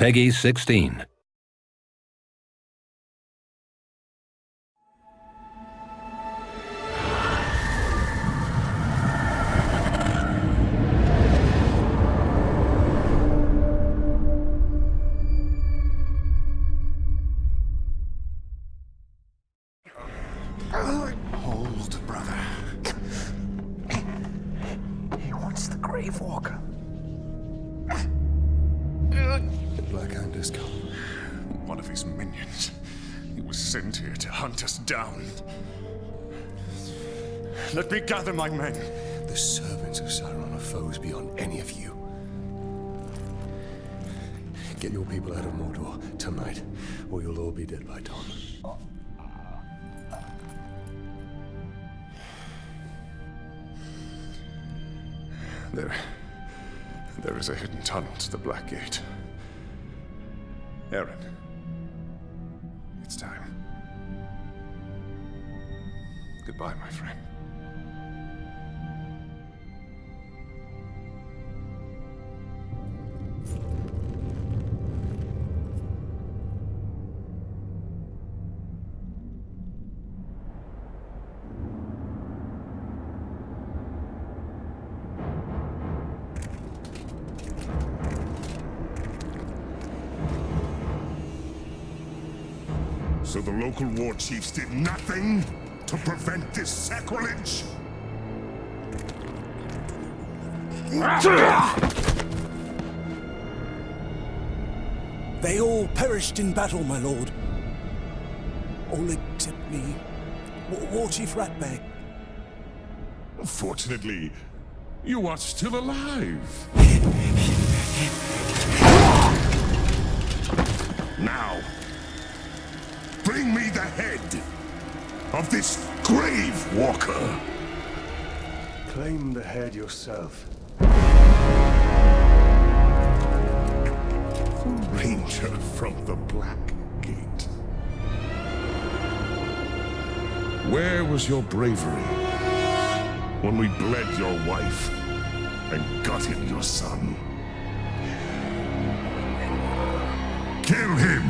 Peggy 16. Hold, brother. He wants the Grave Walker. The Black Hand has come. One of his minions. He was sent here to hunt us down. Let me gather my men. The servants of Sauron are foes beyond any of you. Get your people out of Mordor tonight, or you'll all be dead by dawn. There is a hidden tunnel to the Black Gate. Aaron, it's time. Goodbye, my friend. So the local war chiefs did nothing to prevent this sacrilege? They all perished in battle, my lord. All except me. War Chief Ratbag. Fortunately, you are still alive. Now, bring me the head of this Grave Walker. Claim the head yourself. Ranger from the Black Gate. Where was your bravery when we bled your wife and gutted your son? Kill him!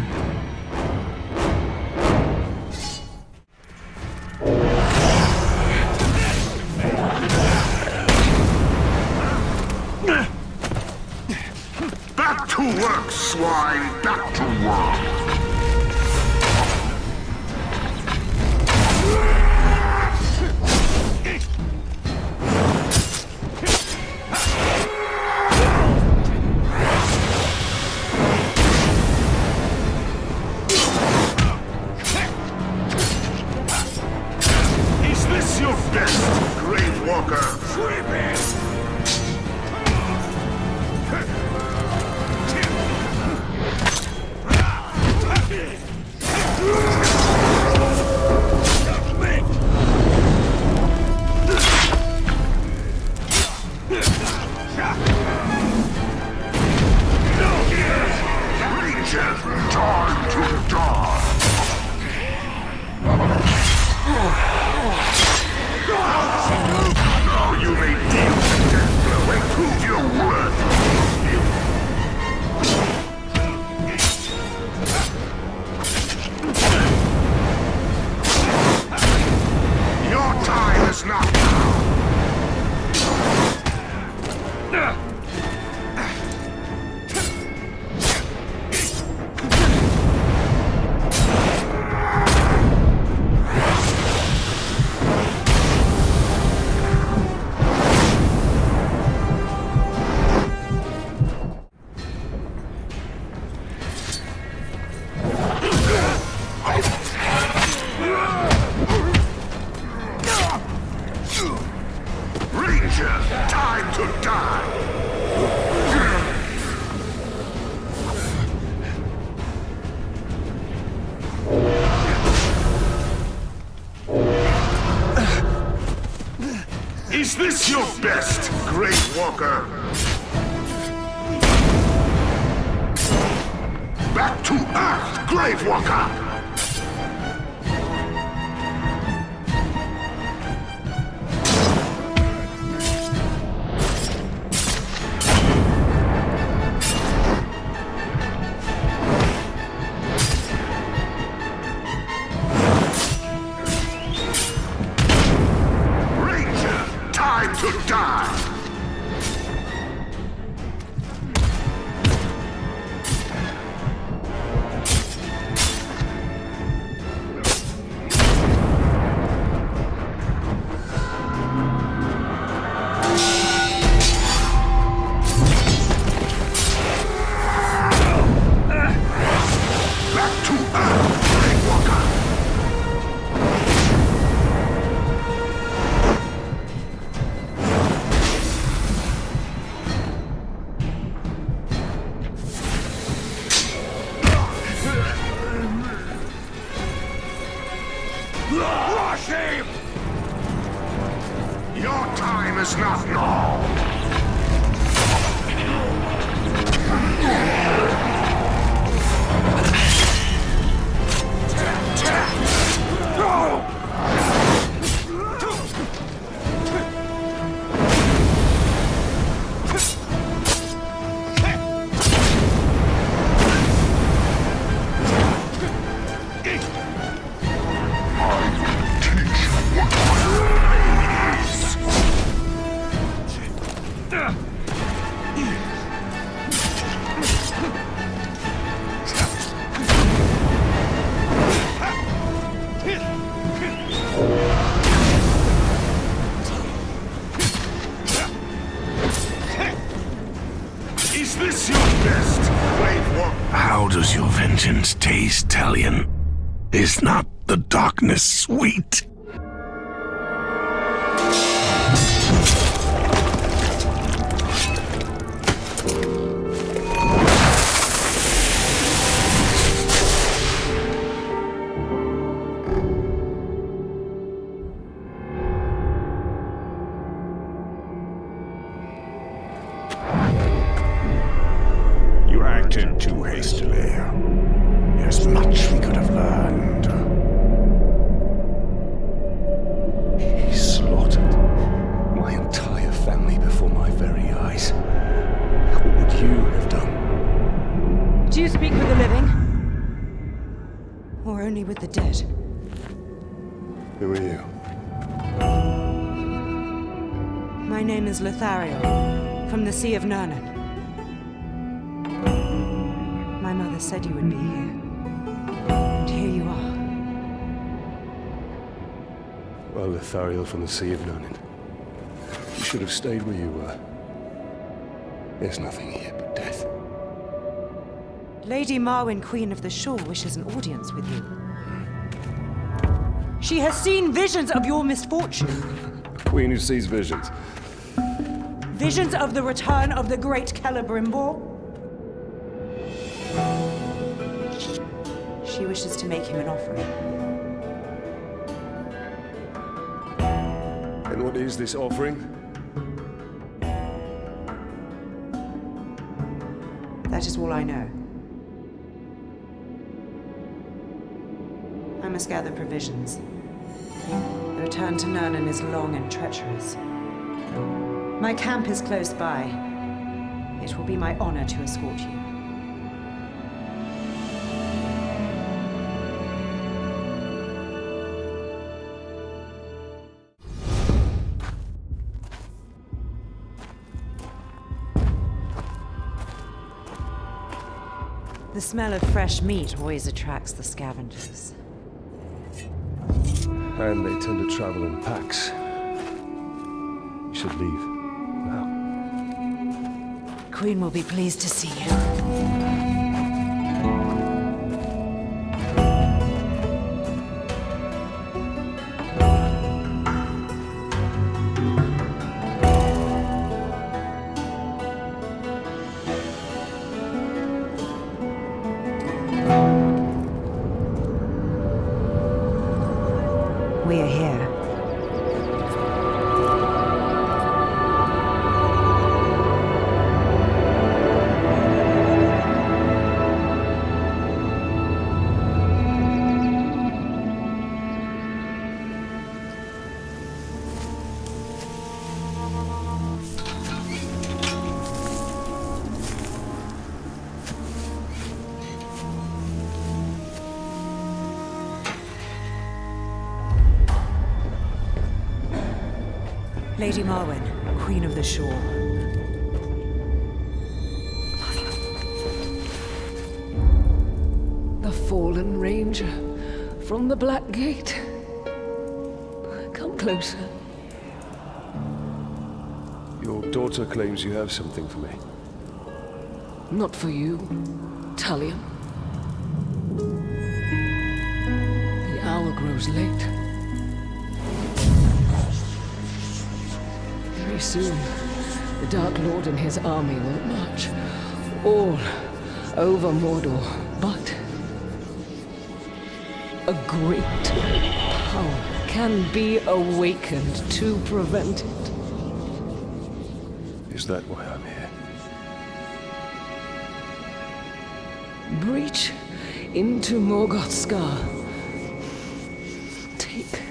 Back to work, swine! Back to work! Is this your best, Grave Walker? Time to die! Now you may deal the death blow and prove your worth! Your time is not now! Time to die! Is this your best, Grave Walker? Back to Earth, Grave Walker! Is this your best? Wait, what? How does your vengeance taste, Talon? Is not the darkness sweet? You acted too hastily. There's much we could have learned. He slaughtered my entire family before my very eyes. What would you have done? Do you speak with the living? Or only with the dead? Who are you? My name is Lothariel, from the Sea of Nurnen. My mother said you would be here. And here you are. Well, Lothariel from the Sea of Nurnen. You should have stayed where you were. There's nothing here but death. Lady Marwyn, Queen of the Shore, wishes an audience with you. She has seen visions of your misfortune. A queen who sees visions. Visions of the return of the great Kelebrimmbora. She wishes to make him an offering. And what is this offering? That is all I know. I must gather provisions. The return to Nurnen is long and treacherous. My camp is close by. It will be my honor to escort you. The smell of fresh meat always attracts the scavengers. And they tend to travel in packs. We should leave now. Queen will be pleased to see you. We are here. Lady Marwyn, Queen of the Shore. The fallen ranger from the Black Gate. Come closer. Your daughter claims you have something for me. Not for you, Tallion. The hour grows late. Very soon, the Dark Lord and his army will march all over Mordor, but a great power can be awakened to prevent it. Is that why I'm here? Breach into Morgoth's scar. Take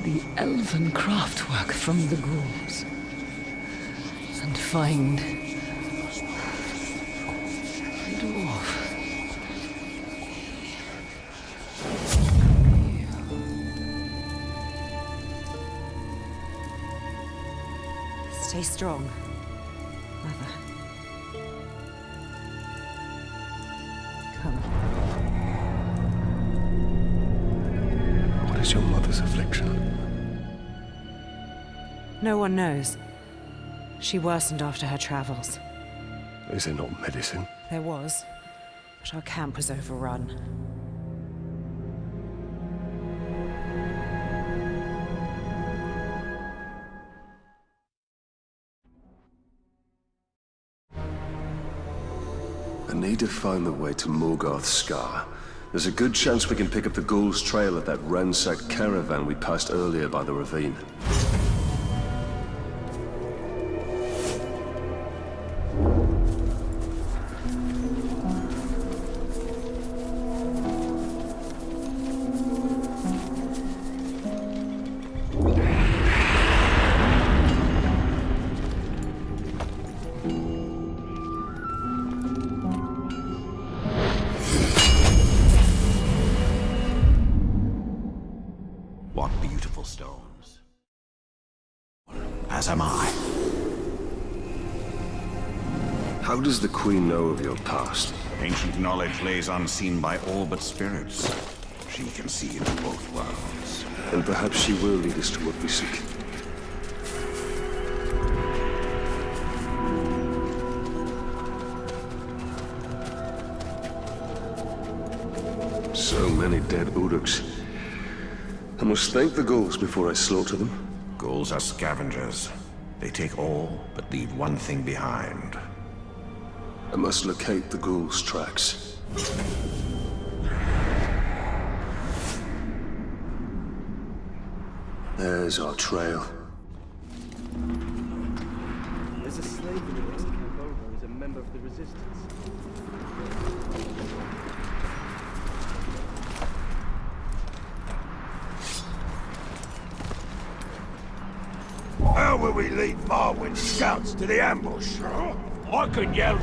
the elven craftwork from the ghouls and find the dwarf. Stay strong, Mother. Come. What is your mother's affliction? No one knows. She worsened after her travels. Is there not medicine? There was, but our camp was overrun. I need to find the way to Morgoth's Scar. There's a good chance we can pick up the ghoul's trail at that ransacked caravan we passed earlier by the ravine. What beautiful stones. As am I. How does the Queen know of your past? Ancient knowledge lays unseen by all but spirits. She can see into both worlds. And perhaps she will lead us to what we seek. So many dead uruks. I must thank the ghouls before I slaughter them. Ghouls are scavengers. They take all, but leave one thing behind. I must locate the ghouls' tracks. There's our trail. There's a slave in the next camp over who's a member of the resistance. How will we lead Marwyn's scouts to the ambush? I could yell.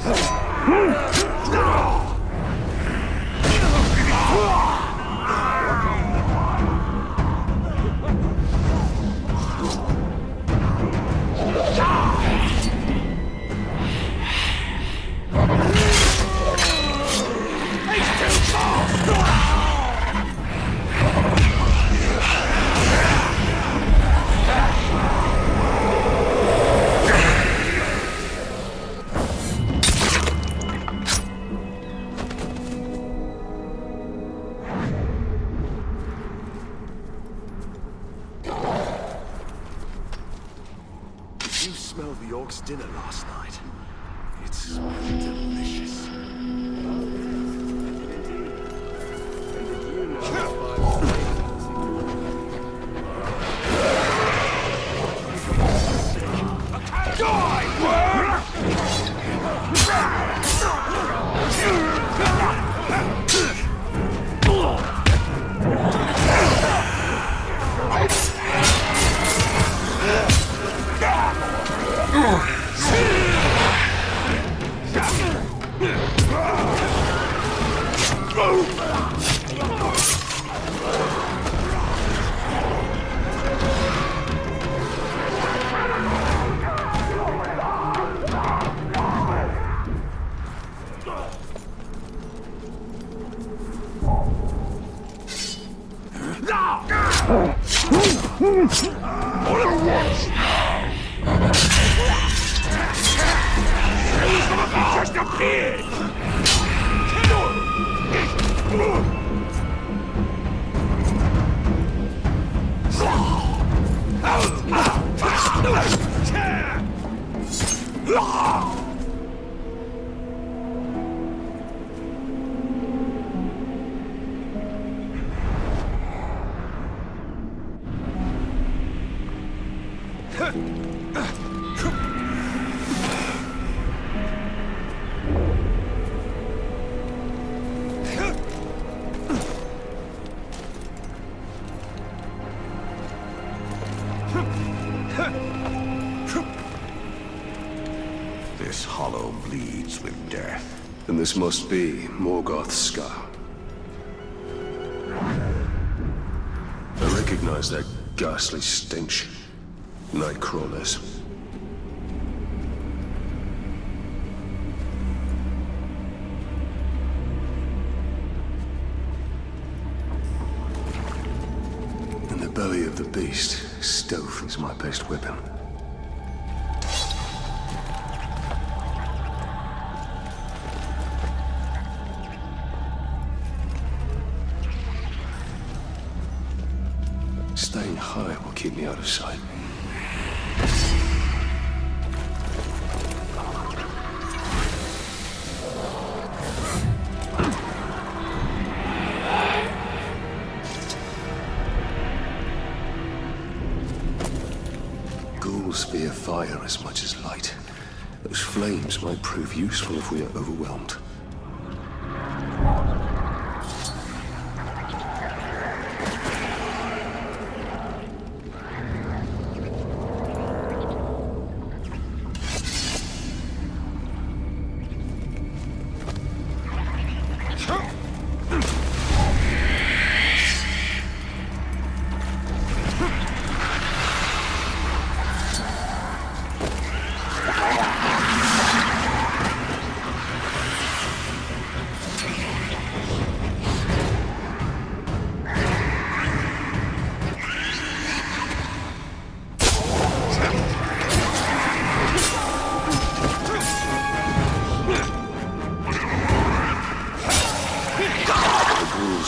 Smelled the orc's dinner last night. It smelled delicious. Just appeared! This hollow bleeds with death. And this must be Morgoth's Scar. I recognize that ghastly stench. Night crawlers. least, stealth is my best weapon. Staying high will keep me out of sight. Ghouls fear fire as much as light. Those flames might prove useful if we are overwhelmed.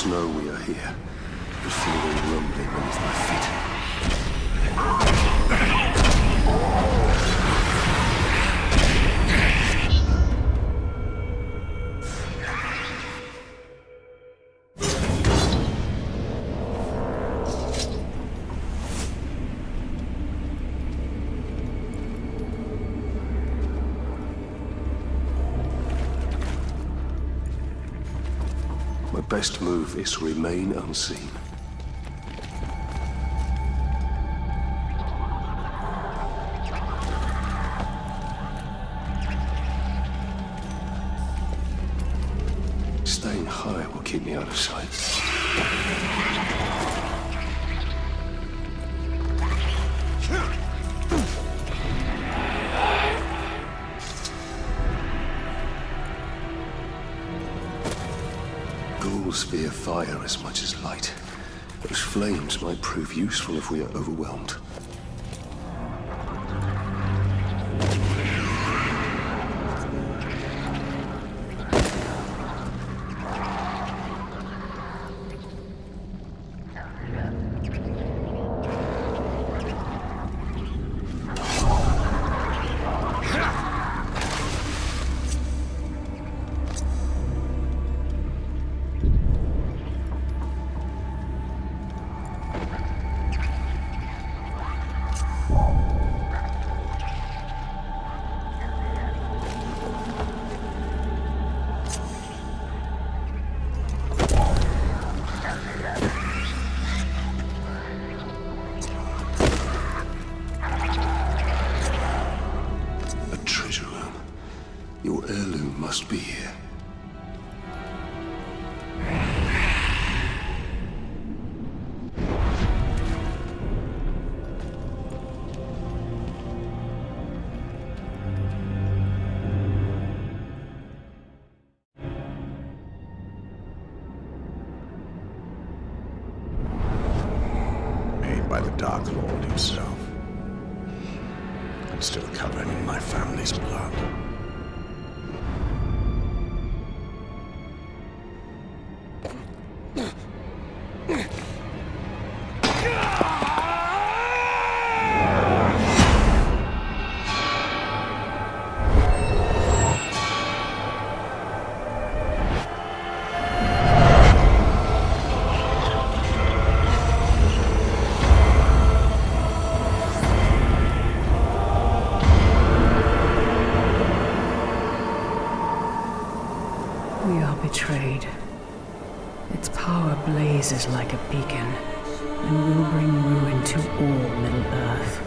Know we are here. The feeling rumbling beneath my feet. My best move is to remain unseen. Staying high will keep me out of sight. Ghouls fear fire as much as light. Those flames might prove useful if we are overwhelmed. Your heirloom must be here. Made by the Dark Lord himself. And still covered in my family's blood. We are betrayed. Its power blazes like a beacon, and will bring ruin to all Middle-earth.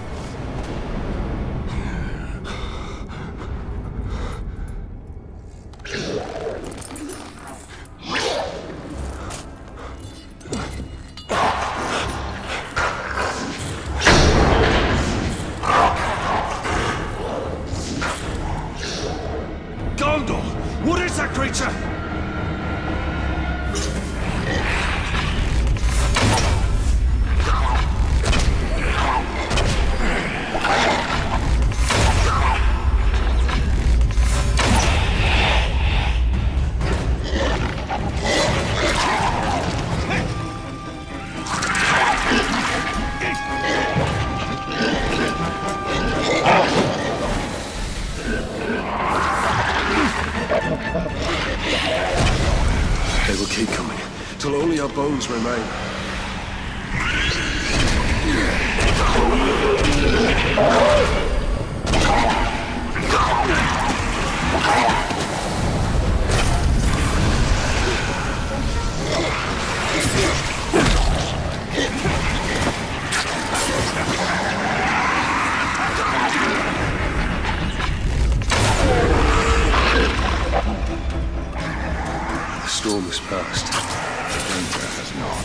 What is that creature? your bones remain. The storm has passed. The danger has not.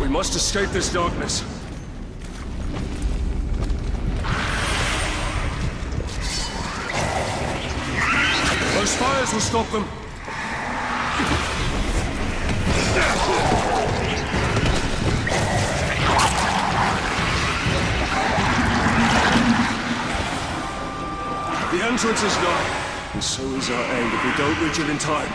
We must escape this darkness. Those fires will stop them. The entrance is nigh, and so is our end if we don't reach it in time.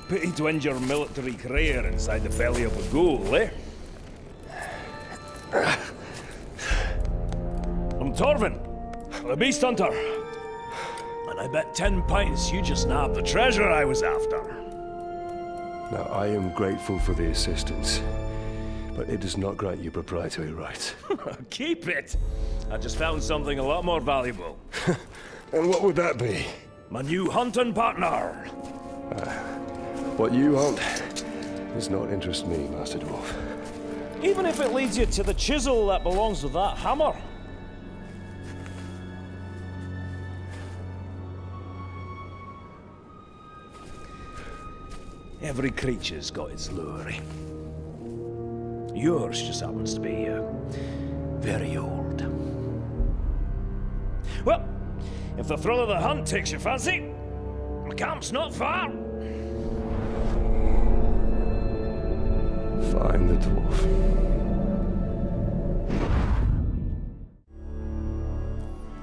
Pity to end your military career inside the belly of a ghoul, eh? I'm Torvin, the Beast Hunter. And I bet 10 pints you just nabbed the treasure I was after. Now, I am grateful for the assistance, but it does not grant you proprietary rights. Keep it! I just found something a lot more valuable. And what would that be? My new hunting partner! What you hunt does not interest me, Master Dwarf. Even if it leads you to the chisel that belongs with that hammer. Every creature's got its lure. Yours just happens to be very old. Well, if the thrill of the hunt takes your fancy, my camp's not far. Find the dwarf.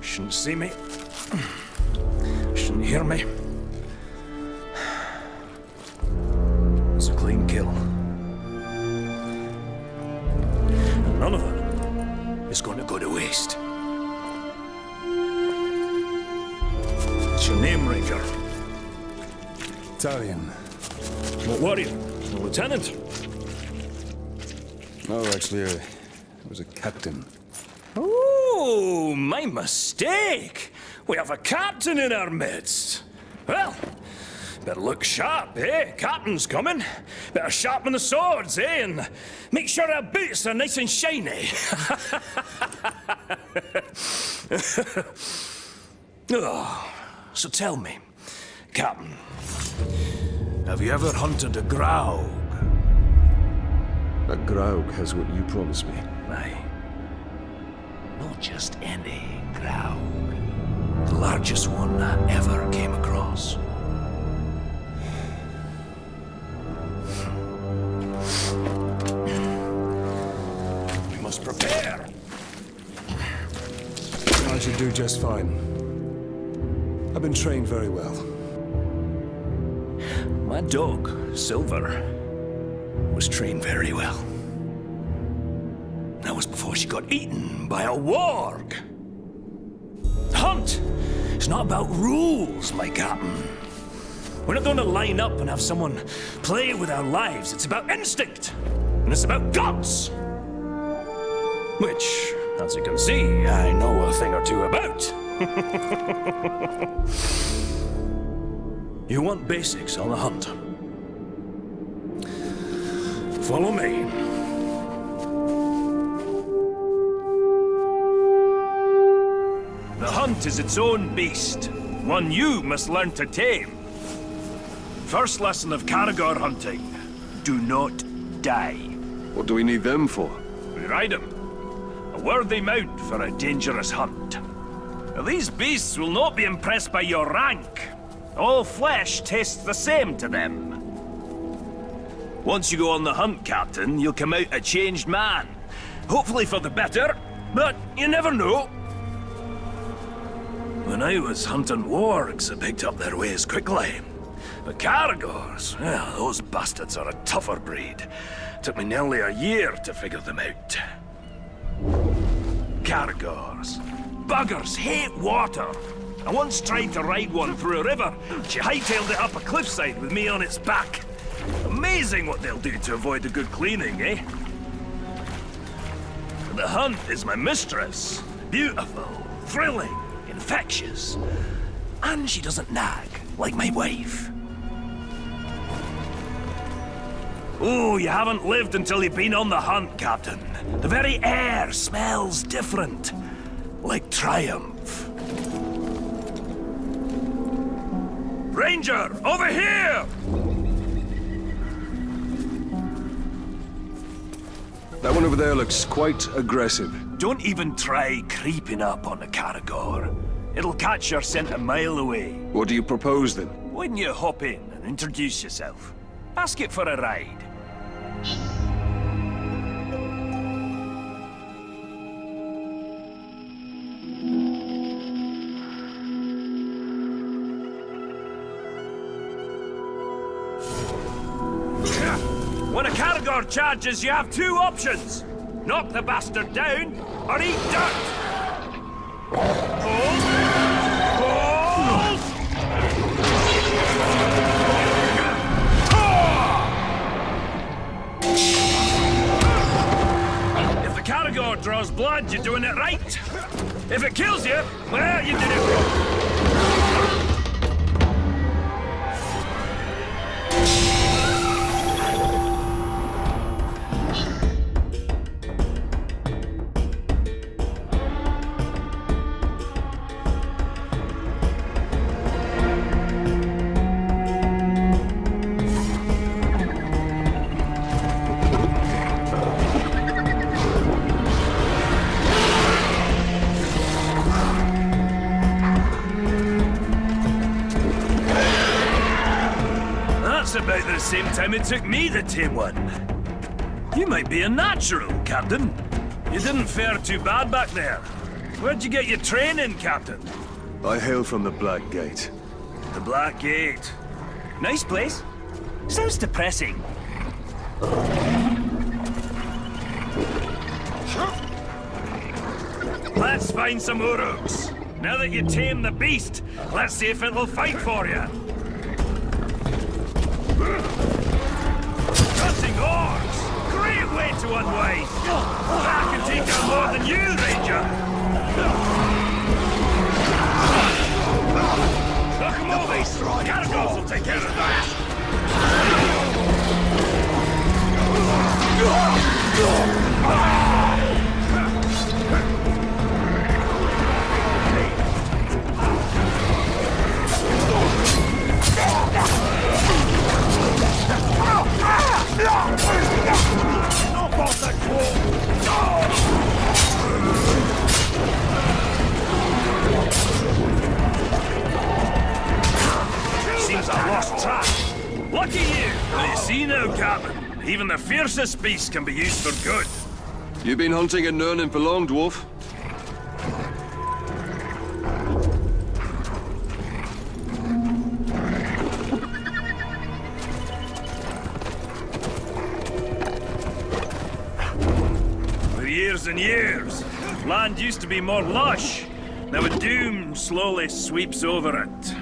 Shouldn't see me. Shouldn't hear me. It's a clean kill. And none of it is going to go to waste. What's your name, Ranger? Tallion. What warrior? A lieutenant? Oh, actually, I was a captain. Oh, my mistake. We have a captain in our midst. Well, better look sharp, eh? Captain's coming. Better sharpen the swords, eh? And make sure our boots are nice and shiny. Oh, so tell me, Captain, have you ever hunted a grouse? A Graug has what you promised me. Aye. Not just any Graug. The largest one I ever came across. We must prepare. I should do just fine. I've been trained very well. My dog, Silver, was trained very well. That was before she got eaten by a warg. Hunt! It's not about rules, my captain. We're not going to line up and have someone play with our lives. It's about instinct. And it's about guts. Which, as you can see, I know a thing or two about. You want basics on the hunt? Follow me. hunt is its own beast, one you must learn to tame. First lesson of Caragor hunting, do not die. What do we need them for? We ride them. A worthy mount for a dangerous hunt. Now, these beasts will not be impressed by your rank. All flesh tastes the same to them. Once you go on the hunt, Captain, you'll come out a changed man. Hopefully for the better, but you never know. When I was hunting wargs, I picked up their ways quickly. But Caragors, well, those bastards are a tougher breed. Took me nearly a year to figure them out. Caragors. Buggers hate water. I once tried to ride one through a river. She hightailed it up a cliffside with me on its back. Amazing what they'll do to avoid a good cleaning, eh? The hunt is my mistress. Beautiful, thrilling, infectious. And she doesn't nag, like my wife. Oh, you haven't lived until you've been on the hunt, Captain. The very air smells different. Like triumph. Ranger, over here! That one over there looks quite aggressive. Don't even try creeping up on the Caragor. It'll catch your scent a mile away. What do you propose, then? Why don't you hop in and introduce yourself? Ask it for a ride. When a Caragor charges, you have two options. Knock the bastard down, or eat dirt. Hold. Hold. If the Caragor draws blood, you're doing it right. If it kills you, well, you did it wrong. About the same time it took me to tame one. You might be a natural, Captain. You didn't fare too bad back there. Where'd you get your training, Captain? I hail from the Black Gate. The Black Gate. Nice place. Sounds depressing. Let's find some uruks. Now that you tame the beast, let's see if it'll fight for you. Hunting orcs! Great way to unwind! I can take on more than you, Ranger! Knock him over! Caragors will take care of that! Seems I lost track. Lucky you! You see now, Captain, even the fiercest beast can be used for good. You been hunting in Nirn for long, dwarf? For years and years, land used to be more lush. Now a doom slowly sweeps over it.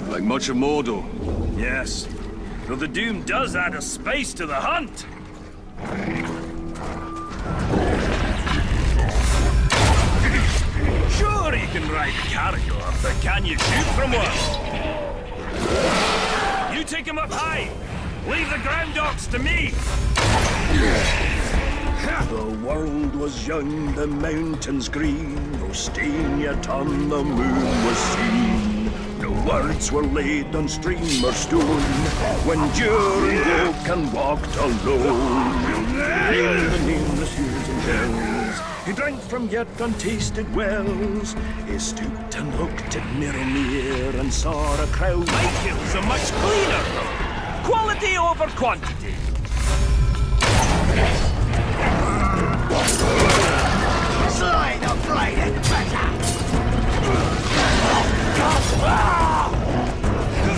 Like much of Mordor. Yes, though the doom does add a spice to the hunt. Sure, you can ride a Caragor, but can you shoot from one? You take him up high. Leave the ground dogs to me. The world was young, the mountains green, no stain yet on the moon was seen. No words were laid on stream or stone, when Durin woke and walked alone. In the nameless hills and hills, he drank from yet untasted wells. He stooped and looked at mirror near, and saw a crowd. My kills are much cleaner, though. Quality over quantity. Slay the braided better!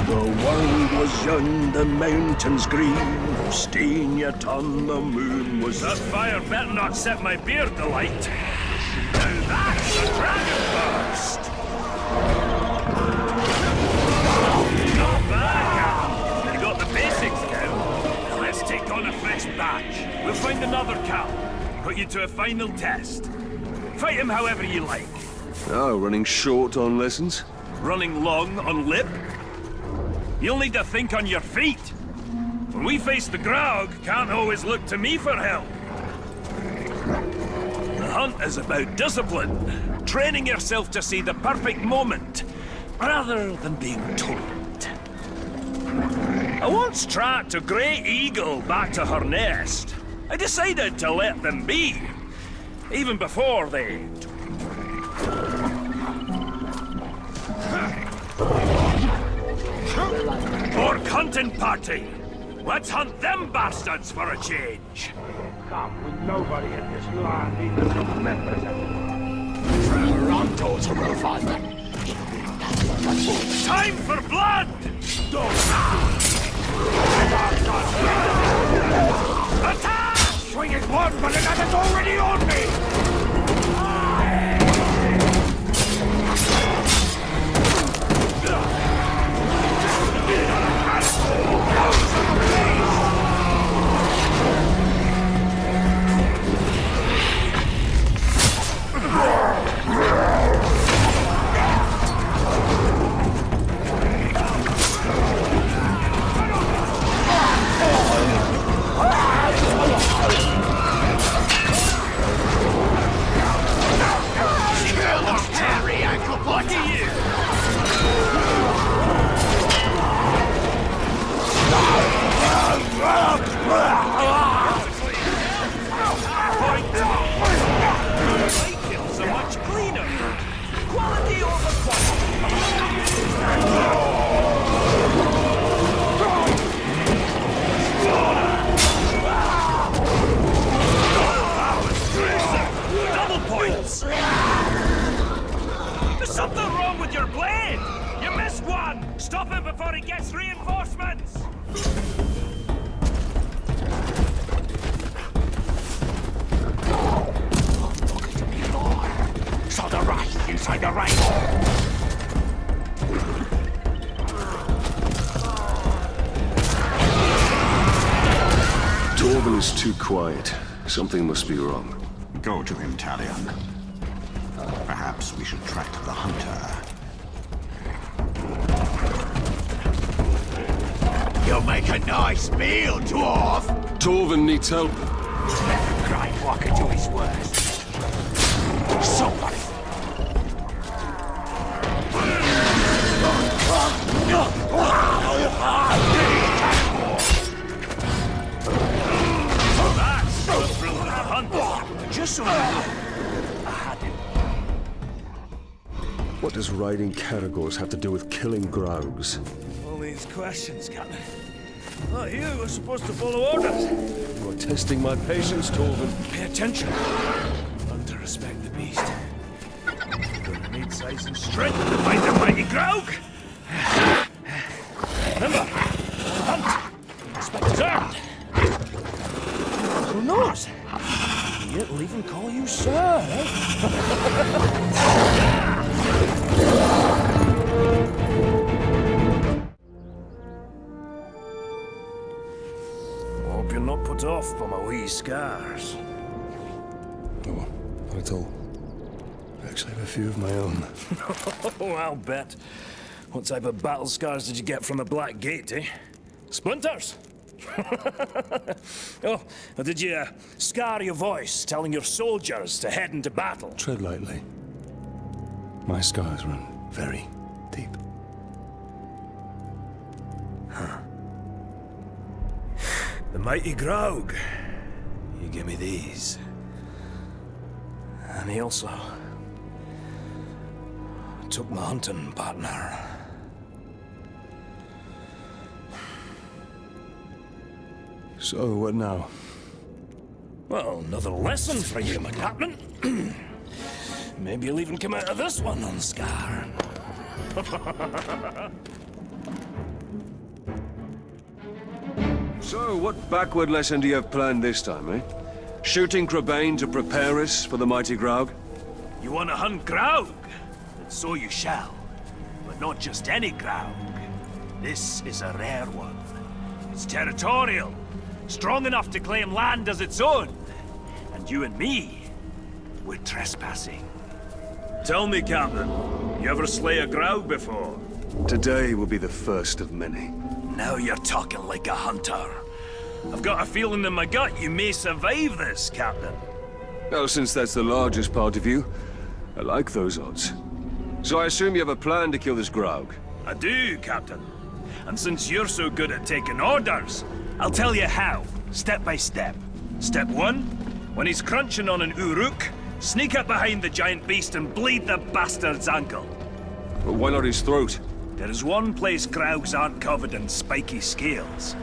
The world was young, the mountains green, no stain yet on the moon was. That fire better not set my beard alight. Now that's a dragon burst! Not bad, Cal. You got the basics, Cal. Let's take on a fresh batch. We'll find another Cal. Put you to a final test. Fight him however you like. Oh, running short on lessons? Running long on lip? You'll need to think on your feet. When we face the Graug, can't always look to me for help. The hunt is about discipline. Training yourself to see the perfect moment, rather than being told. I once tracked a grey eagle back to her nest. I decided to let them be, even before they... Orc hunting party! Let's hunt them bastards for a change! Come with nobody in this land, even the members of it. Toronto to revive them. Time for blood! Attack! Swinging one, but another's already on me! There's something wrong with your blade! You missed one! Stop him before he gets reinforcements! So the right, inside the right! Torben is too quiet. Something must be wrong. Go to him, Talon. Perhaps we should track the hunter. You'll make a nice meal, dwarf! Torben needs help. Cry Walker to his worst. Somebody! That's the thrill of the hunt! Just so I had him. What does riding Caragors have to do with killing Graugs? All these questions, Captain. Not you were supposed to follow orders. You are testing my patience, Torben. Pay attention. Learn to respect the beast. Gonna need size and strength to fight the mighty Graug. Remember, hunt. Respect is earned. Who knows? He'll even call you sir, eh? Hope you're not put off by my wee scars. Oh, not at all. I actually have a few of my own. Oh, I'll bet. What type of battle scars did you get from the Black Gate, eh? Splinters? Oh, did you scar your voice telling your soldiers to head into battle? Tread lightly. My scars run very deep. Huh. The mighty Graug. He gave me these. And he also took my hunting partner. So, what now? Well, another lesson for you, my captain. Maybe you'll even come out of this one unscarred. So, what backward lesson do you have planned this time, eh? Shooting Crabane to prepare us for the mighty Graug? You want to hunt Graug? And so you shall. But not just any Graug. This is a rare one. It's territorial. Strong enough to claim land as its own. And you and me, we're trespassing. Tell me, Captain, you ever slay a Graug before? Today will be the first of many. Now you're talking like a hunter. I've got a feeling in my gut you may survive this, Captain. Well, since that's the largest part of you, I like those odds. So I assume you have a plan to kill this Graug? I do, Captain. And since you're so good at taking orders, I'll tell you how, step by step. Step 1, when he's crunching on an uruk, sneak up behind the giant beast and bleed the bastard's ankle. But why not his throat? There is one place Graugs aren't covered in spiky scales.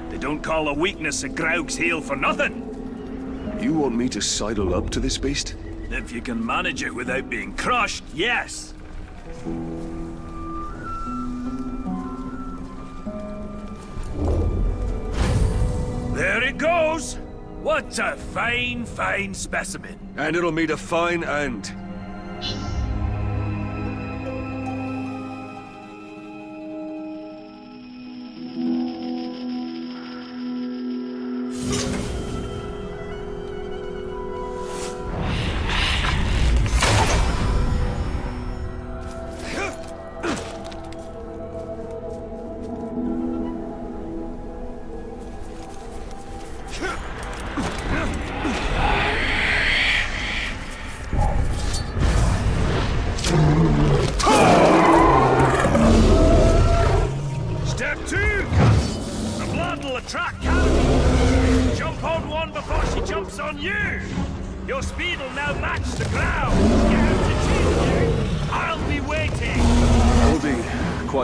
They don't call a weakness a Graug's heel for nothing. You want me to sidle up to this beast? If you can manage it without being crushed, yes. There it goes! What a fine, fine specimen. And it'll meet a fine end.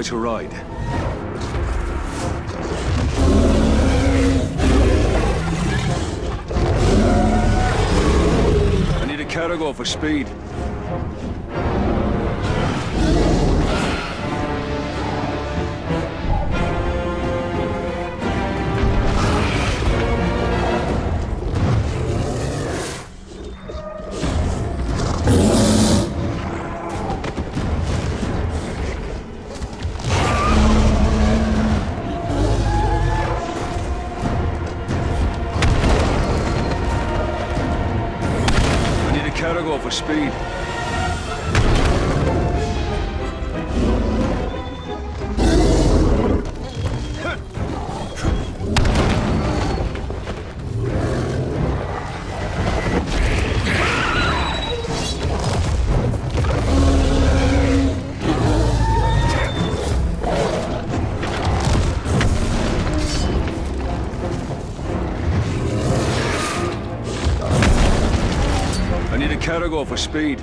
To ride. I need a cargo for speed. Cargo for speed. Cargo for speed.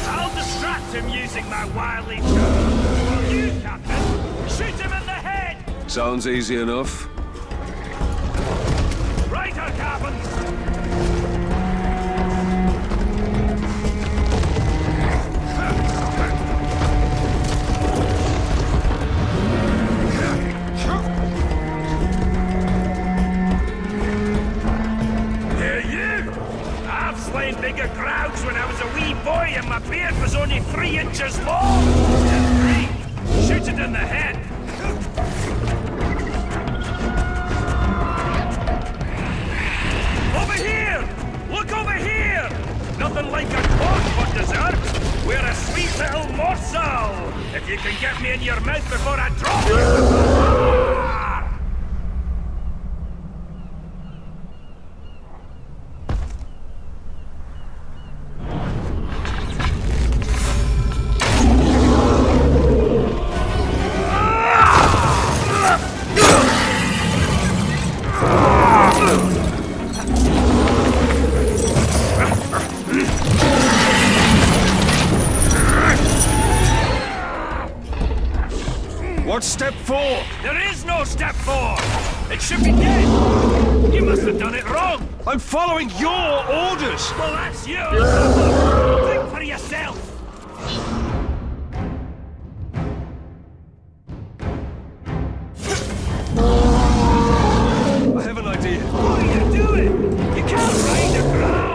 I'll distract him using my wily term. You, Captain, shoot him in the head! Sounds easy enough. Bigger Graugs when I was a wee boy and my beard was only 3 inches long. Shoot nothing like a corn for dessert. We're a sweet little morsel. If you can get me in your mouth before I drop you. What's step 4? There is no step 4! It should be dead! You must have done it wrong! I'm following your orders! Well, that's you! Think for yourself! I have an idea. What are you doing? You can't ride the ground!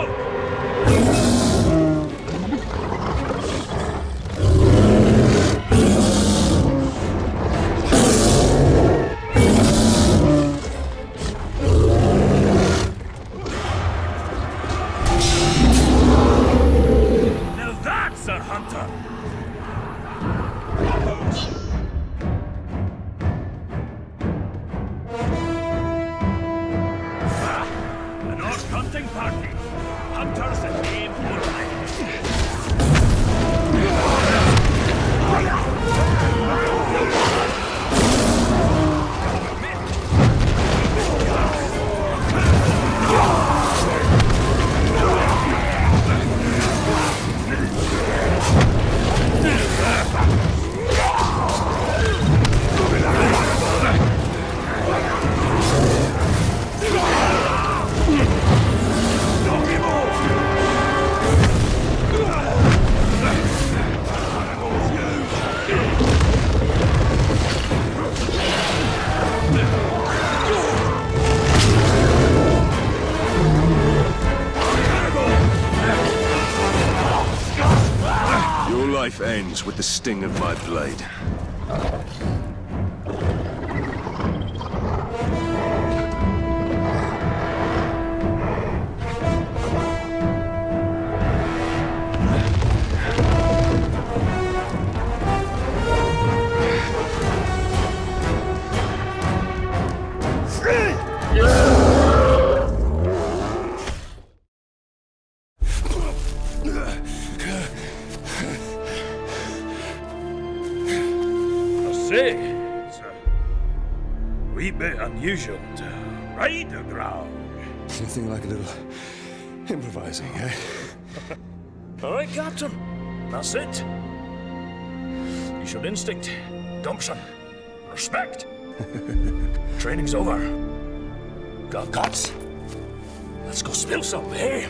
Life ends with the sting of my blade. It's a wee bit unusual to ride the ground. Nothing like a little improvising, eh? All right, Captain. That's it. You showed instinct, gumption, respect. Training's over. Got guts. Let's go spill some, eh?